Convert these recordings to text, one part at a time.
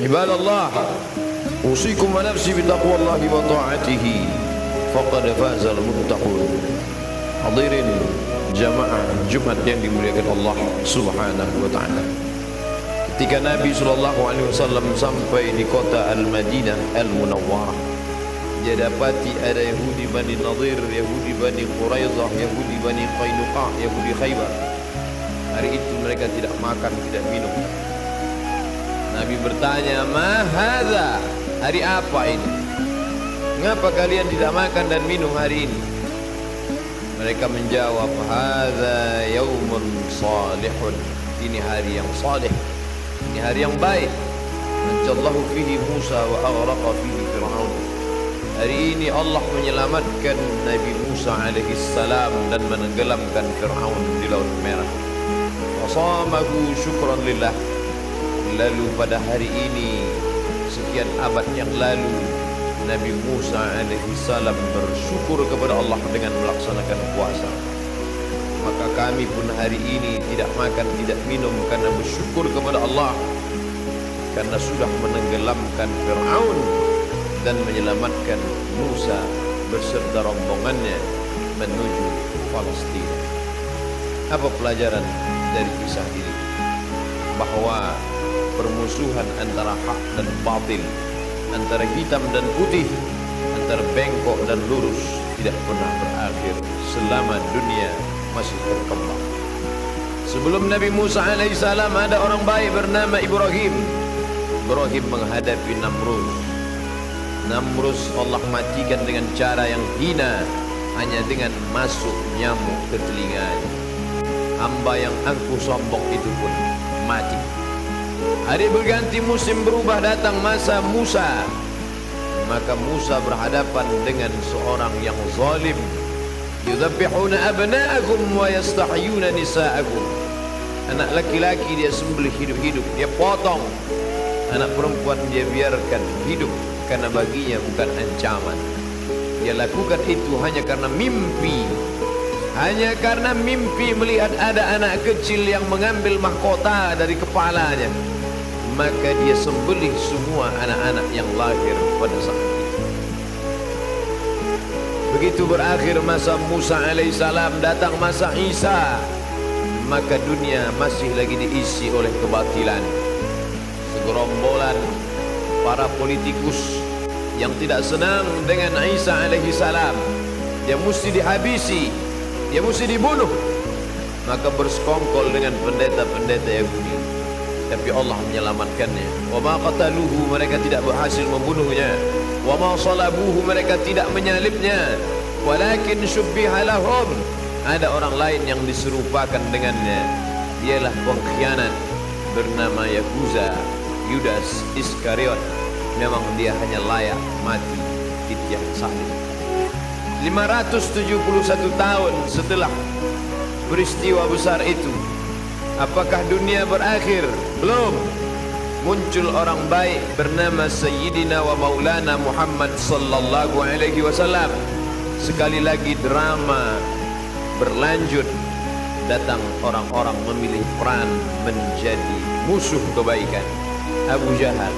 Ibadallah, usikum wa nafsi bitaqwallahi wa ta'atihi faqad fazal muttaqun. Hadirin jamaah Jumat yang dimuliakan Allah Subhanahu wa taala. Ketika Nabi sallallahu alaihi wasallam sampai di kota Al-Madinah Al-Munawwarah, dia dapati ada Yahudi Bani Nadir, Yahudi Bani Quraidah, Yahudi Bani Qainuqa, Yahudi Khaybar. Hari itu mereka tidak makan, tidak minum. Nabi bertanya, "Ma hadza? Hari apa ini? Mengapa kalian tidak makan dan minum hari ini?" Mereka menjawab, "Hadza yaumun salihun." Ini hari yang saleh, ini hari yang baik. Najallahu fihi Musa wa aghraqa fihi Fir'aun. Hari ini Allah menyelamatkan Nabi Musa alaihi salam dan menenggelamkan Fir'aun di Laut Merah. Wasamahu syukran lillah. Lalu pada hari ini, sekian abad yang lalu, Nabi Musa alaihi salam bersyukur kepada Allah dengan melaksanakan puasa. Maka kami pun hari ini tidak makan, tidak minum karena bersyukur kepada Allah, karena sudah menenggelamkan Fir'aun dan menyelamatkan Musa beserta rombongannya menuju Palestina. Apa pelajaran dari kisah ini? Bahwa permusuhan antara hak dan batil, antara hitam dan putih, antara bengkok dan lurus tidak pernah berakhir selama dunia masih berkembang. Sebelum Nabi Musa alaihissalam ada orang baik bernama Ibrahim. Ibrahim menghadapi Namrus. Namrus Allah matikan dengan cara yang hina, hanya dengan masuk nyamuk ke telinganya. Hamba yang angkuh sombong itu pun mati. Hari berganti musim berubah, datang masa Musa. Maka Musa berhadapan dengan seorang yang zalim. Yudhabbihuna abna'akum wa yastahyuna nisa'akum. Anak laki-laki dia sembelih hidup-hidup, dia potong. Anak perempuan dia biarkan hidup karena baginya bukan ancaman. Dia lakukan itu hanya karena mimpi. Hanya karena mimpi melihat ada anak kecil yang mengambil mahkota dari kepalanya. Maka dia sembelih semua anak-anak yang lahir pada saat itu. Begitu berakhir masa Musa alaihissalam, datang masa Isa. Maka dunia masih lagi diisi oleh kebatilan. Segerombolan para politikus yang tidak senang dengan Isa alaihissalam, dia mesti dihabisi, dia mesti dibunuh. Maka bersekongkol dengan pendeta-pendeta Yahudi. Tapi Allah menyelamatkannya. Wa ma qataluhu, mereka tidak berhasil membunuhnya. Wa ma salabuhu, mereka tidak menyalibnya. Walakin syubbiha lahum, ada orang lain yang diserupakan dengannya. Ialah pengkhianat bernama Yahuza, Yudas Iskariot. Memang dia hanya layak mati di tiang salib. 571 tahun setelah peristiwa besar itu, apakah dunia berakhir? Belum. Muncul orang baik bernama Sayyidina wa Maulana Muhammad sallallahu alaihi wasallam. Sekali lagi drama berlanjut. Datang orang-orang memilih peran menjadi musuh kebaikan. Abu Jahal,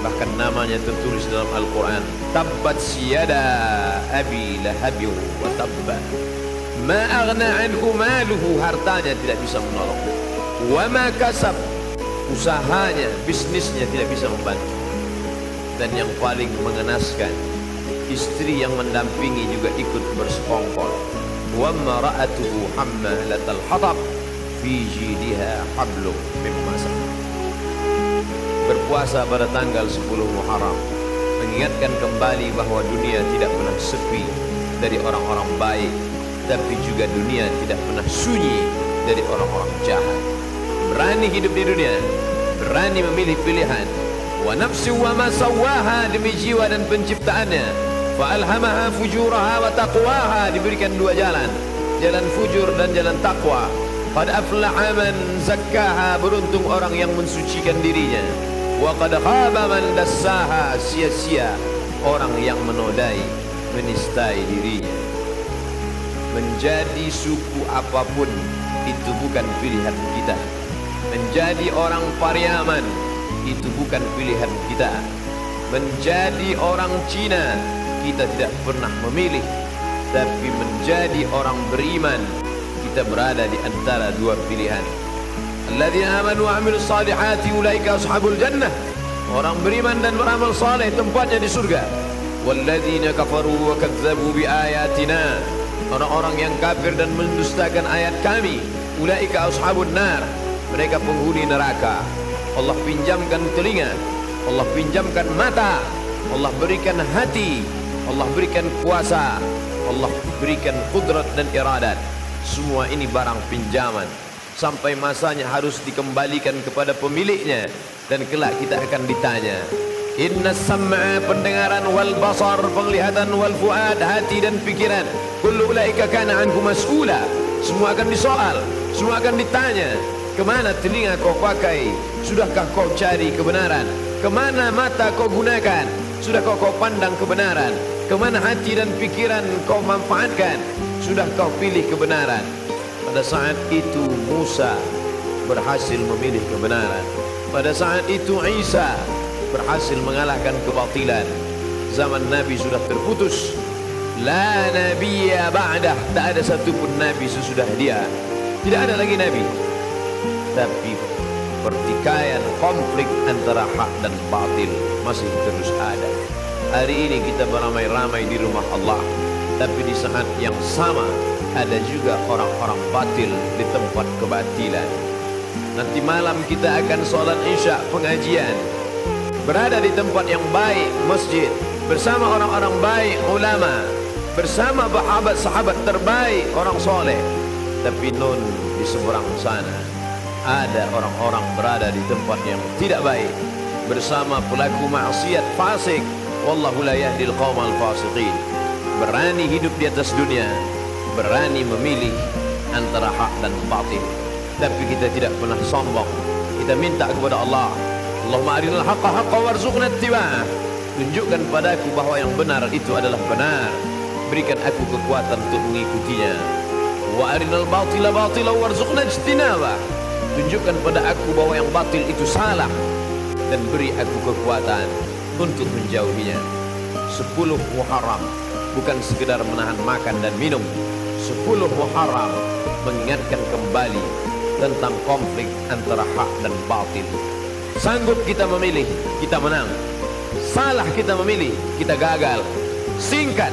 bahkan namanya tertulis dalam Al-Quran, tabbat siyada abi lahabi wa tabba, ma aghna anhu maluhu, hartanya tidak bisa menolong, wa ma kasab, usahanya, bisnisnya tidak bisa membantu. Dan yang paling mengenaskan, istri yang mendampingi juga ikut bersekongkol. Wa mara'atuhu hammalatal hatab fi jidha hablum min masad. Berpuasa pada tanggal 10 Muharram mengingatkan kembali bahwa dunia tidak pernah sepi dari orang-orang baik, tapi juga dunia tidak pernah sunyi dari orang-orang jahat. Berani hidup di dunia, berani memilih pilihan. Wa nafsi wa ma sawwaha, demi jiwa dan penciptaannya. Fa alhamaha fujuraha wa taqwaha, diberikan dua jalan, jalan fujur dan jalan takwa. Qad aflaha man zakkaha, beruntung orang yang mensucikan dirinya. Wa qad khaba man dassaha, sia-sia orang yang menodai, menistai dirinya. Menjadi suku apapun itu bukan pilihan kita. Menjadi orang Pariaman itu bukan pilihan kita. Menjadi orang Cina kita tidak pernah memilih, tapi menjadi orang beriman kita berada di antara dua pilihan. Alladzina amanu wa amilus salihati ulaika ashabul jannah. Orang beriman dan beramal saleh tempatnya di surga. Walladzina kafaru wa kadzdzabu biayatina. Orang-orang yang kafir dan mendustakan ayat kami, ulaika ashabun nar. Mereka penghuni neraka. Allah pinjamkan telinga, Allah pinjamkan mata, Allah berikan hati, Allah berikan kuasa, Allah berikan kudrat dan iradat. Semua ini barang pinjaman. Sampai masanya harus dikembalikan kepada pemiliknya, dan kelak kita akan ditanya. Inna sam'a, pendengaran, wal basar, penglihatan, wal fuad, hati dan pikiran, kullu ulaika kana anhu mas'ula. Semua akan disoal, semua akan ditanya. Kemana telinga kau pakai? Sudahkah kau cari kebenaran? Kemana mata kau gunakan? Sudahkah kau pandang kebenaran? Kemana hati dan pikiran kau manfaatkan? Sudah kau pilih kebenaran? Pada saat itu Musa berhasil memilih kebenaran. Pada saat itu Isa berhasil mengalahkan kebatilan. Zaman Nabi sudah terputus. La nabiyya ba'dah, tak ada satupun Nabi sesudah dia. Tidak ada lagi Nabi. Tapi pertikaian, konflik antara hak dan batil masih terus ada. Hari ini kita beramai-ramai di rumah Allah, tapi di saat yang sama ada juga orang-orang batil di tempat kebatilan. Nanti malam kita akan sholat isya pengajian, berada di tempat yang baik, masjid, bersama orang-orang baik, ulama, bersama sahabat terbaik, orang soleh. Tapi nun di seberang sana ada orang-orang berada di tempat yang tidak baik, bersama pelaku maksiat, fasik. Wallahu la yahdil qaumal fasiqin. Berani hidup di atas dunia, berani memilih antara hak dan batil. Tapi kita tidak pernah sombong. Kita minta kepada Allah, Allahumma arinal haqqa haqqa warzuqna ittiba'ah. Tunjukkan padaku bahwa yang benar itu adalah benar, berikan aku kekuatan untuk mengikutinya. Wa arinal batila batila warzuqna ijtinabah. Tunjukkan pada aku bahwa yang batil itu salah, dan beri aku kekuatan untuk menjauhinya. 10 Muharram bukan sekedar menahan makan dan minum. 10 Muharram mengingatkan kembali tentang konflik antara hak dan batil. Sanggup kita memilih, kita menang. Salah kita memilih, kita gagal. Singkat,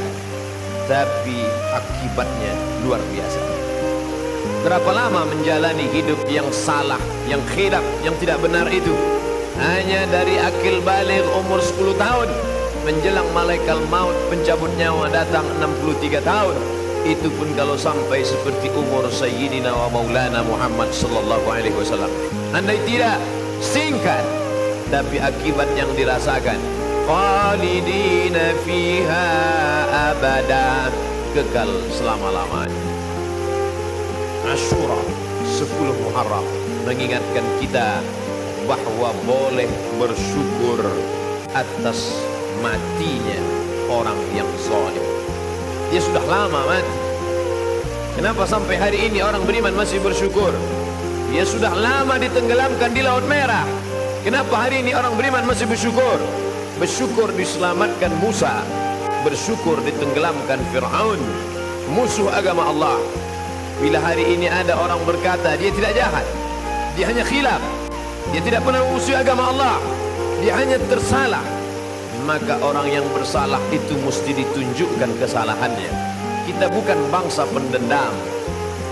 tapi akibatnya luar biasa. Berapa lama menjalani hidup yang salah, yang khilaf, yang tidak benar itu? Hanya dari akil baligh umur 10 tahun menjelang malaikat maut pencabut nyawa datang 63 tahun. Itu pun kalau sampai seperti umur Sayyidina wa Maulana Muhammad sallallahu alaihi wasallam. Andai tidak, singkat, tapi akibat yang dirasakan khalidina fiha abada, kekal selama-lamanya. Asyura 10 Muharram mengingatkan kita bahwa boleh bersyukur atas matinya orang yang zalim. Dia sudah lama mati. Kenapa sampai hari ini orang beriman masih bersyukur? Dia sudah lama ditenggelamkan di Laut Merah. Kenapa hari ini orang beriman masih bersyukur? Bersyukur diselamatkan Musa, bersyukur ditenggelamkan Fir'aun, musuh agama Allah. Bila hari ini ada orang berkata dia tidak jahat, dia hanya khilaf, dia tidak pernah musuh agama Allah, dia hanya tersalah, maka orang yang bersalah itu mesti ditunjukkan kesalahannya. Kita bukan bangsa pendendam.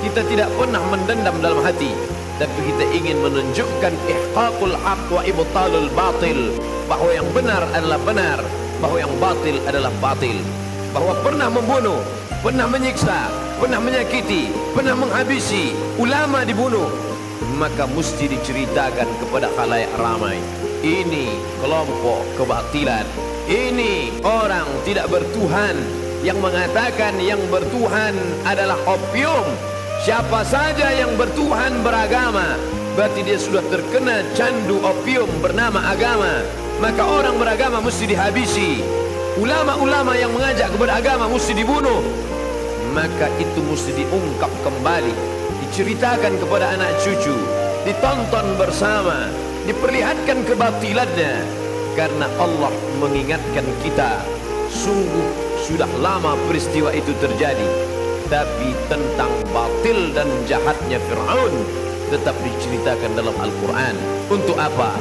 Kita tidak pernah mendendam dalam hati, tapi kita ingin menunjukkan ihqaqul haq wa ibtalul batil, bahwa yang benar adalah benar, bahwa yang batil adalah batil, bahwa pernah membunuh, pernah menyiksa, pernah menyakiti, pernah menghabisi, ulama dibunuh, maka mesti diceritakan kepada khalayak ramai. Ini kelompok kebatilan, ini orang tidak bertuhan yang mengatakan yang bertuhan adalah opium. Siapa saja yang bertuhan beragama, berarti dia sudah terkena candu opium bernama agama. Maka orang beragama mesti dihabisi, ulama-ulama yang mengajak kepada agama mesti dibunuh. Maka itu mesti diungkap kembali, diceritakan kepada anak cucu, ditonton bersama, diperlihatkan kebatilannya, karena Allah mengingatkan kita, sungguh sudah lama peristiwa itu terjadi, tapi tentang batil dan jahatnya Fir'aun tetap diceritakan dalam Al-Quran. Untuk apa?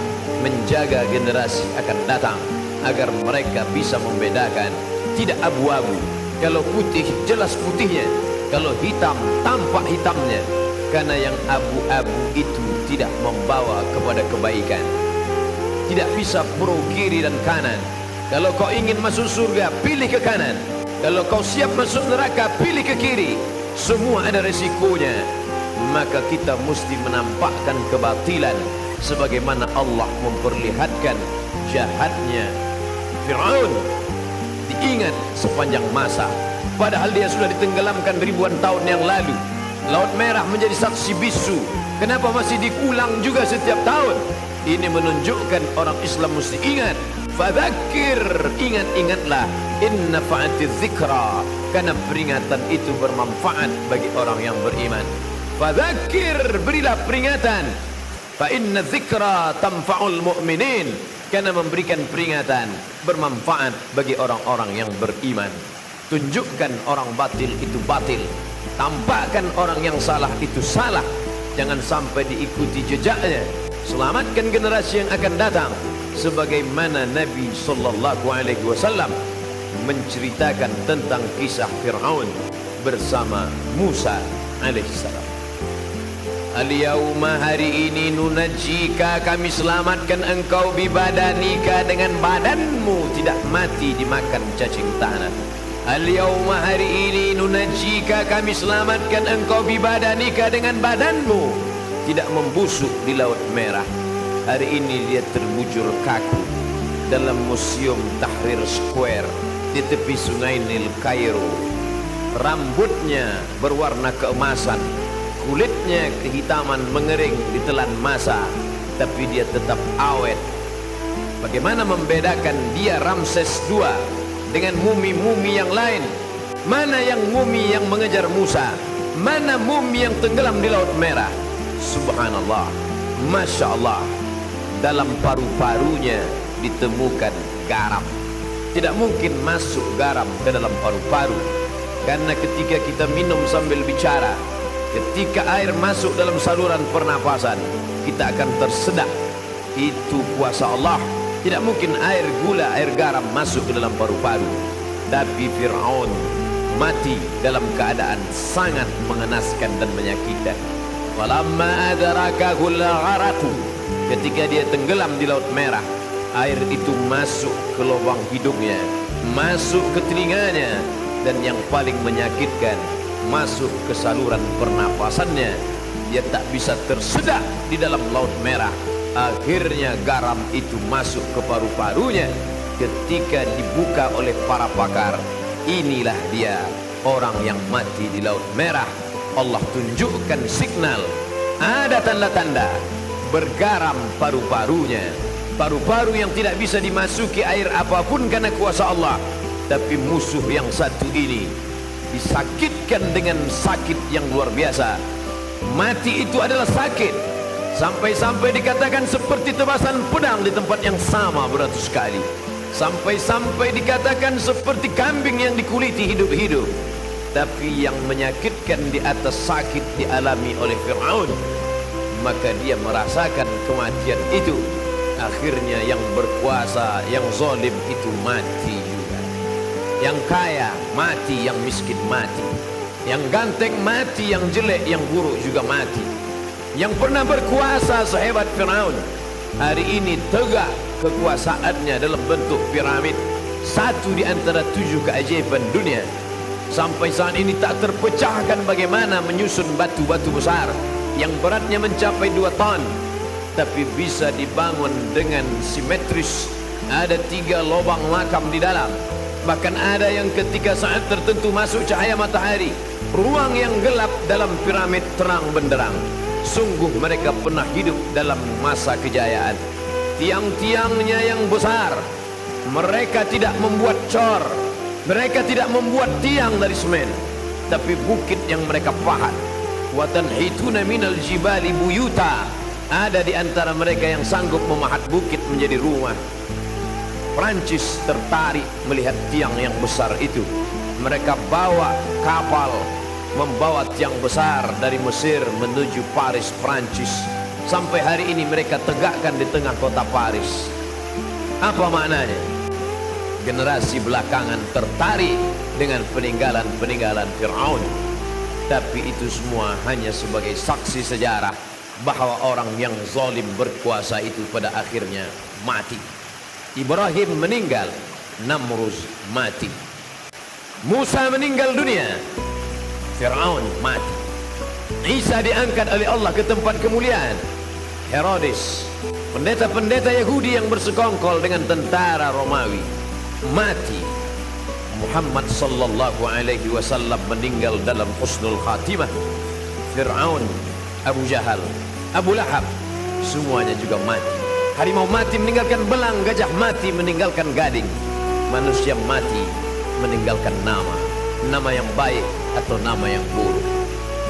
Menjaga generasi akan datang, agar mereka bisa membedakan. Tidak abu-abu, kalau putih jelas putihnya, kalau hitam tampak hitamnya. Karena yang abu-abu itu tidak membawa kepada kebaikan. Tidak bisa pro kiri dan kanan. Kalau kau ingin masuk surga, pilih ke kanan. Kalau kau siap masuk neraka, pilih ke kiri. Semua ada resikonya. Maka kita mesti menampakkan kebatilan, sebagaimana Allah memperlihatkan jahatnya Fir'aun. Diingat sepanjang masa, padahal dia sudah ditenggelamkan ribuan tahun yang lalu. Laut Merah menjadi saksi bisu. Kenapa masih diulang juga setiap tahun? Ini menunjukkan orang Islam mesti ingat. Fadzakir, ingat-ingatlah. Inna fa'ati dzikra, karena peringatan itu bermanfaat bagi orang yang beriman. Fadzakir, berilah peringatan. Fa inna dzikra tanfa'ul mu'minin, karena memberikan peringatan bermanfaat bagi orang-orang yang beriman. Tunjukkan orang batil itu batil, tampakkan orang yang salah itu salah. Jangan sampai diikuti jejaknya. Selamatkan generasi yang akan datang, sebagaimana Nabi SAW menceritakan tentang kisah Fir'aun bersama Musa alaihissalam. Al-yawma, hari ini, nunajjika, kami selamatkan engkau bibadanika, dengan badanmu tidak mati dimakan cacing tanah. Al-yawma, hari ini, nunajjika, kami selamatkan engkau bibadanika, dengan badanmu tidak membusuk di Laut Merah. Hari ini dia terbujur kaku dalam Museum Tahrir Square di tepi sungai Nil, Kairo. Rambutnya berwarna keemasan, kulitnya kehitaman mengering ditelan masa, tapi dia tetap awet. Bagaimana membedakan dia Ramses II dengan mumi-mumi yang lain? Mana yang mumi yang mengejar Musa? Mana mumi yang tenggelam di Laut Merah? Subhanallah, Masya Allah. Dalam paru-parunya ditemukan garam. Tidak mungkin masuk garam ke dalam paru-paru, karena ketika kita minum sambil bicara, ketika air masuk dalam saluran pernapasan, kita akan tersedak. Itu kuasa Allah. Tidak mungkin air gula, air garam masuk ke dalam paru-paru. Tapi Fir'aun mati dalam keadaan sangat mengenaskan dan menyakitkan. Falamma adrakahul gharaqu, ketika dia tenggelam di Laut Merah, air itu masuk ke lubang hidungnya, masuk ke telinganya, dan yang paling menyakitkan, masuk ke saluran pernapasannya. Dia tak bisa tersedak di dalam Laut Merah. Akhirnya garam itu masuk ke paru-parunya. Ketika dibuka oleh para pakar, inilah dia orang yang mati di Laut Merah. Allah tunjukkan signal, ada tanda-tanda bergaram paru-parunya. Paru-paru yang tidak bisa dimasuki air apapun karena kuasa Allah. Tapi musuh yang satu ini disakitkan dengan sakit yang luar biasa. Mati itu adalah sakit, sampai-sampai dikatakan seperti tebasan pedang di tempat yang sama beratus kali. Sampai-sampai dikatakan seperti kambing yang dikuliti hidup-hidup. Tapi yang menyakitkan di atas sakit dialami oleh Fir'aun, maka dia merasakan kematian itu. Akhirnya yang berkuasa, yang zalim itu mati juga. Yang kaya mati, yang miskin mati. Yang ganteng mati, yang jelek, yang buruk juga mati. Yang pernah berkuasa sehebat Fir'aun, hari ini tegak kekuasaannya dalam bentuk piramid, satu di antara 7 keajaiban dunia. Sampai saat ini tak terpecahkan bagaimana menyusun batu-batu besar yang beratnya mencapai 2 ton, tapi bisa dibangun dengan simetris. Ada 3 lubang makam di dalam. Bahkan ada yang ketika saat tertentu masuk cahaya matahari, ruang yang gelap dalam piramid terang benderang. Sungguh mereka pernah hidup dalam masa kejayaan. Tiang-tiangnya yang besar, mereka tidak membuat cor, mereka tidak membuat tiang dari semen, tapi bukit yang mereka pahat. Wa tanhituna minal jibali buyuta, Ada di antara mereka yang sanggup memahat bukit menjadi rumah. Prancis tertarik melihat tiang yang besar itu. Mereka bawa kapal, membawa tiang besar dari Mesir menuju Paris, Prancis. Sampai hari ini mereka tegakkan di tengah kota Paris. Apa maknanya? Generasi belakangan tertarik dengan peninggalan-peninggalan Fir'aun. Tapi itu semua hanya sebagai saksi sejarah bahwa orang yang zalim berkuasa itu pada akhirnya mati. Ibrahim meninggal, Namrud mati. Musa meninggal dunia, Fir'aun mati. Isa diangkat oleh Allah ke tempat kemuliaan. Herodes, pendeta-pendeta Yahudi yang bersekongkol dengan tentara Romawi, mati. Muhammad sallallahu alaihi wasallam meninggal dalam husnul khatimah. Fir'aun, Abu Jahal, Abu Lahab, semuanya juga mati. Harimau mati meninggalkan belang, gajah mati meninggalkan gading. Manusia mati meninggalkan nama yang baik atau nama yang buruk.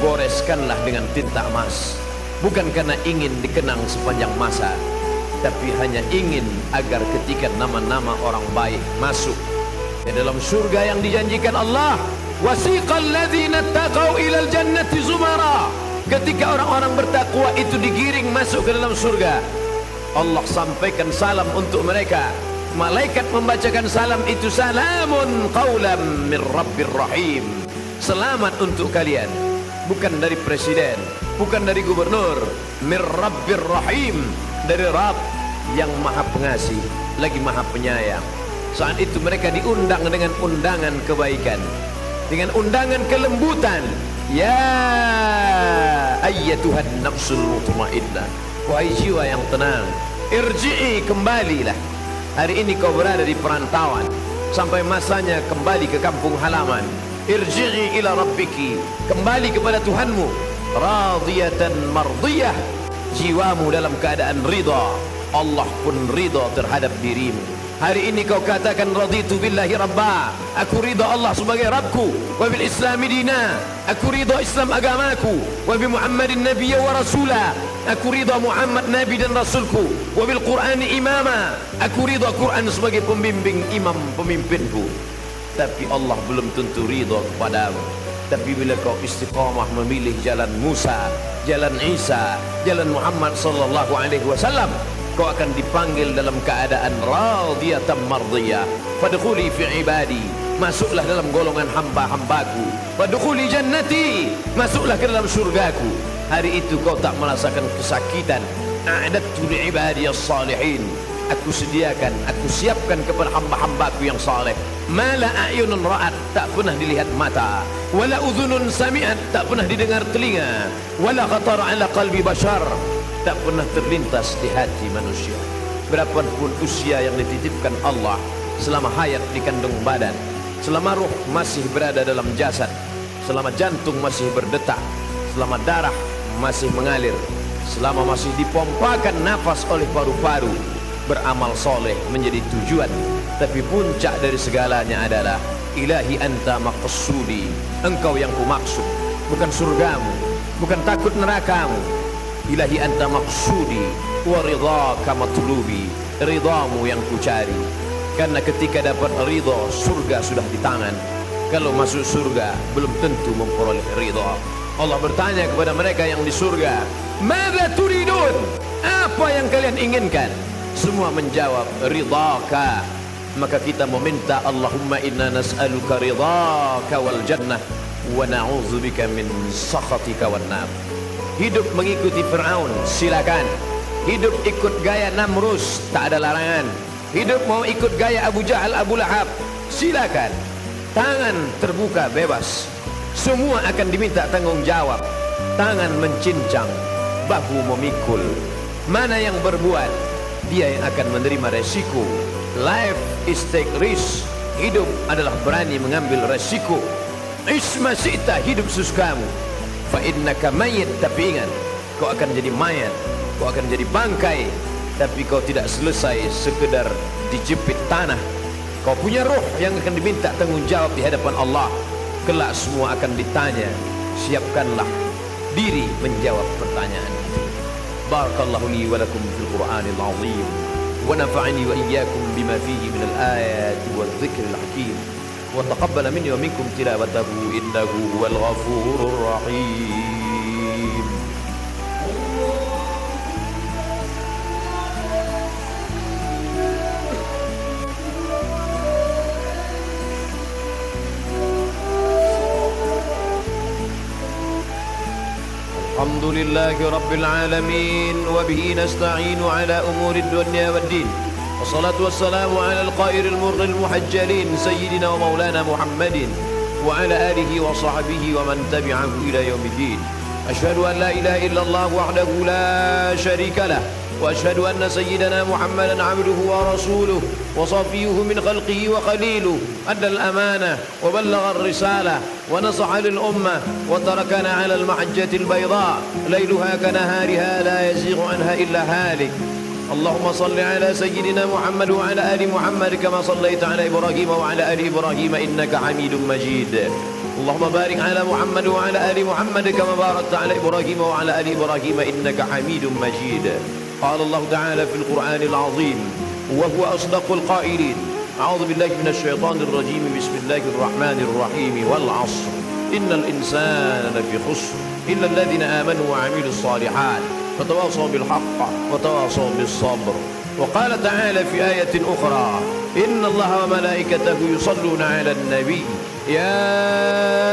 Goreskanlah dengan tinta emas, bukan karena ingin dikenang sepanjang masa, tapi hanya ingin agar ketika nama-nama orang baik masuk ke dalam surga yang dijanjikan Allah. Wasiqal ladzina taqau ilal jannati zumara. Ketika orang-orang bertakwa itu digiring masuk ke dalam surga, Allah sampaikan salam untuk mereka. Malaikat membacakan salam itu, salamun qaulam mir rabbir rahim. Selamat untuk kalian, bukan dari presiden, bukan dari gubernur, mir rabbir rahim, dari Rabb yang maha pengasih lagi maha penyayang. Saat itu mereka diundang dengan undangan kebaikan, dengan undangan kelembutan. Ya ayyatuhan nafsul mutmainnah, wahai jiwa yang tenang, irji'i, kembalilah. Hari ini kau berada di perantauan, sampai masanya kembali ke kampung halaman. Irji'i ila rabbiki, kembali kepada Tuhanmu. Radiyatan mardiyah, jiwamu dalam keadaan ridha, Allah pun ridha terhadap dirimu. Hari ini kau katakan raditu billahi rabba, aku ridha Allah sebagai Rabbku, wa bil islami dina, aku ridha Islam agamaku, wa bi Muhammadin nabiyya wa rasula, aku ridha Muhammad nabi dan rasulku, wa bil Qur'ani imama, aku ridha Quran sebagai pembimbing imam pemimpinku. Tapi Allah belum tentu ridha kepadamu. Tapi bila kau istiqamah memilih jalan Musa, jalan Isa, jalan Muhammad sallallahu alaihi wasallam, kau akan dipanggil dalam keadaan radiyatan mardiyah. Fadkhuli fi ibadi, masuklah dalam golongan hamba-hambaku. Fadkhuli jannati, masuklah ke dalam surgaku. Hari itu kau tak merasakan kesakitan. A'dadtu li ibadiyas salihin, aku sediakan, aku siapkan kepada hamba-hambaku yang saleh. Mala a'yunun ra'at, tak pernah dilihat mata. Wala udhunun sami'at, tak pernah didengar telinga. Wala khatar ala qalbi bashar, tak pernah terlintas di hati manusia. Berapapun usia yang dititipkan Allah, selama hayat di kandung badan, selama ruh masih berada dalam jasad, selama jantung masih berdetak, selama darah masih mengalir, selama masih dipompakan nafas oleh paru-paru, beramal soleh menjadi tujuan. Tapi puncak dari segalanya adalah ilahi anta maqsudi, engkau yang kumaksud, bukan surgamu, bukan takut nerakamu. Ilahi anta maksudi wa ridhaka matlubi, ridhamu yang kucari. Karena ketika dapat ridha, surga sudah di tangan. Kalau masuk surga belum tentu memperoleh ridha. Allah bertanya kepada mereka yang di surga, "Madza turidun?" Apa yang kalian inginkan? Semua menjawab ridhaka. Maka kita meminta, Allahumma inna nas'aluka ridhaka wal jannah wa na'udzubika min sakhatika wan nar. Hidup mengikuti Fir'aun, silakan. Hidup ikut gaya Namrud, tak ada larangan. Hidup mau ikut gaya Abu Jahal, Abu Lahab, silakan. Tangan terbuka bebas. Semua akan diminta tanggung jawab. Tangan mencincang, bahu memikul. Mana yang berbuat, dia yang akan menerima resiko. Life is take risk. Hidup adalah berani mengambil resiko. Isma syi'ta, hidup sesukamu. Fa innaka mayyit, tapi ingat, kau akan jadi mayat, kau akan jadi bangkai. Tapi kau tidak selesai sekedar dijepit tanah. Kau punya roh yang akan diminta tanggung jawab di hadapan Allah. Kelak semua akan ditanya. Siapkanlah diri menjawab pertanyaan itu. Barakallahu li wa lakum fil Qur'anil azim wa nafa'ani wa iyyakum bima fihi min al-ayati wadh-dhikril hakim wa taqabbala minni wa minkum tilawatahu innahu huwal ghafurur rahim. Alhamdulillahi Rabbil Alamin wa bihi nasta'inu ala umuri dunya wad din. Wassalatu wassalamu ala al-qairil murril muhajjalin sayyidina wa maulana Muhammadin wa ala alihi wa sahbihi wa man tabi'ahu ila yaumiddin. Ashhadu an la ilaha illallah wahdahu la sharika lah wa ashhadu anna sayyidana Muhammadan 'abduhu wa rasuluhu wa safiyuhu min khalqihi wa khaliluhu adda al-amanah wa ballagha ar-risalah wa nasaha lil-ummah wa tarakana 'ala al-mahajjati al-bayda layluha kanahariha la yazighu anha illa halik. Allahumma salli 'ala sayyidina Muhammad wa 'ala ali Muhammad kama sallaita 'ala Ibrahim wa 'ala ali Ibrahim innaka Hamidum Majid. Allahumma barik 'ala Muhammad wa 'ala ali Muhammad kama barakta 'ala Ibrahim wa 'ala ali Ibrahim innaka Hamidum Majid. Qala Allah ta'ala fil Qur'anil 'azim wa huwa asdaqul qa'ilin. A'udzu billahi minasy syaithanir rajim. Bismillahir rahmanir rahim. Wal 'ashr. Innal insana lafi khusr illa alladhina amanu wa 'amilus shalihat wa tawasaw bil haqq wa tawasaw bis sabr. Wa qala ta'ala fi ayatin ukhra. Inna Allaha wa malaikatahu yusalluna 'alan nabiy. Ya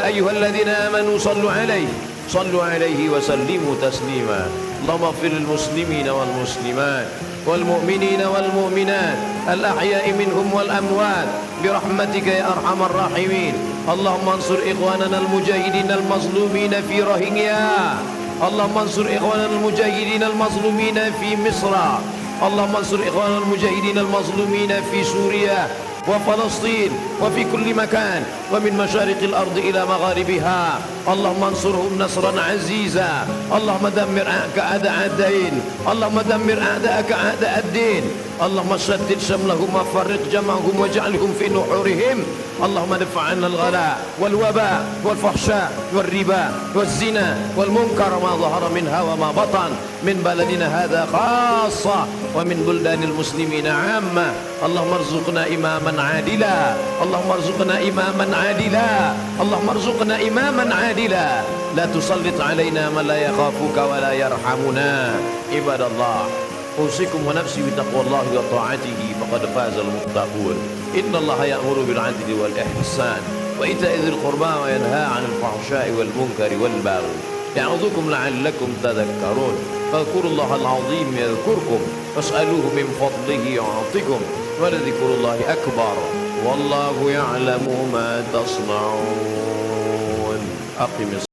ayyuhalladhina amanu sallu 'alaihi wa sallimu taslima. Allahumma ighfir lil muslimina wal muslimat wal mu'minina wal mu'minat al ahya'i minhum wal amwat bi rahmatika ya arhamar rahimin. Allahumma ansur ikhwanana al mujahidin al mazlumin fi Rohingya. Allahumma ansur ikhwanana al mujahidin al mazlumin fi Misr. Allahumma ansur ikhwanana al mujahidin al mazlumin fi Suriya وفلسطين وفي كل مكان ومن مشارق الأرض إلى مغاربها. اللهم انصرهم نصرا عزيزا. اللهم دمر أعداء الدين. اللهم دمر أعداءك أعداء الدين. اللهم شتت شملهم وفرق جمعهم واجعلهم في نحورهم. اللهم ادفع عنا الغلاء والوباء والفحشاء والربا والزنا والمنكر ما ظهر منها وما بطن من بلدنا هذا خاصة ومن بلدان المسلمين عامة. اللهم ارزقنا إماما عادلا. اللهم ارزقنا إماما عادلا. اللهم ارزقنا إماما عادلا لا تسلط علينا من لا يخافك ولا يرحمنا. عباد الله أوصيكم ونفسي بتقوى الله وطاعته فقد فاز المتقون. إن الله يأمر بالعدل والإحسان وإيتاء ذي القربى وينهى عن الفحشاء والمنكر والبغي يعظكم لعلكم تذكرون. فاذكروا الله العظيم يذكركم واسألوه من فضله يعطكم ولذكر الله أكبر والله يعلم ما تصنعون. أقم